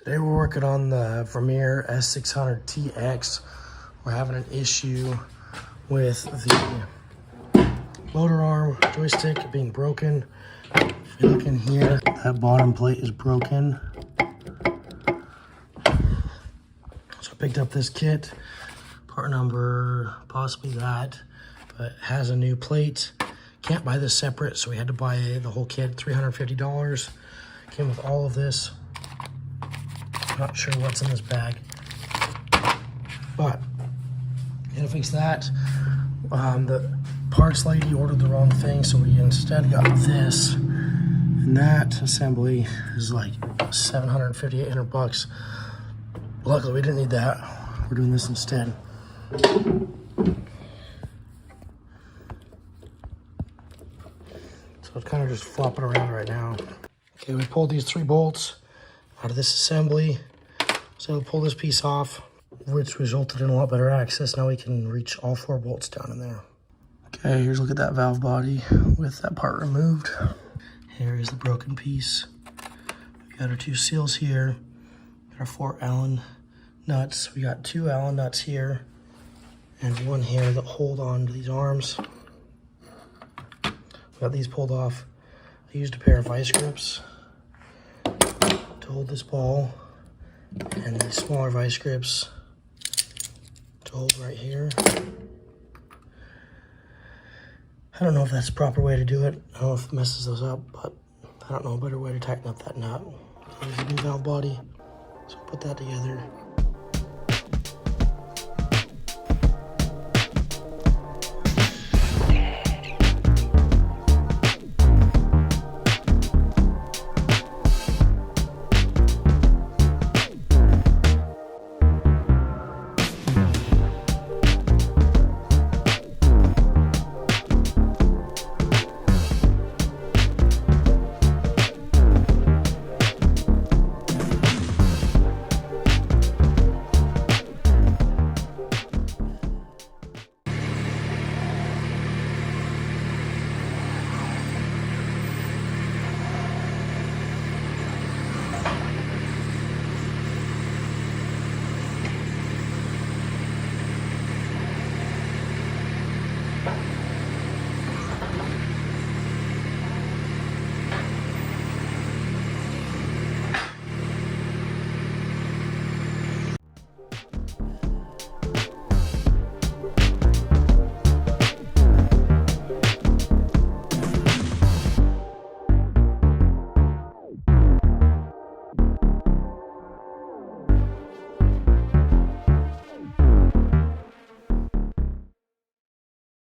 Today we're working on the Vermeer S600TX. We're having an issue with the motor arm joystick being broken. If you look in here, that bottom plate is broken. So I picked up this kit, part number, possibly that, but it has a new plate. Can't buy this separate, so we had to buy the whole kit, $350. Came with all of this. Not sure what's in this bag, but gotta fix that. The parts lady ordered the wrong thing, so we instead got this, and that assembly is like 750, 800 bucks. Luckily, we didn't need that. We're doing this instead. So it's kind of just flopping around right now. Okay, we pulled these 3 bolts out of this assembly. So we'll pull this piece off, which resulted in a lot better access. Now we can reach all 4 bolts down in there. Okay, here's a look at that valve body with that part removed. Here is the broken piece. We got our 2 seals here. Got our 4 Allen nuts. We got 2 Allen nuts here and 1 here that hold on to these arms. We got these pulled off. I used a pair of vice grips to hold this ball, and these smaller vice grips to hold right here. I don't know if that's the proper way to do it. I don't know if it messes those up, but I don't know a better way to tighten up that nut. There's a new valve body, so put that together.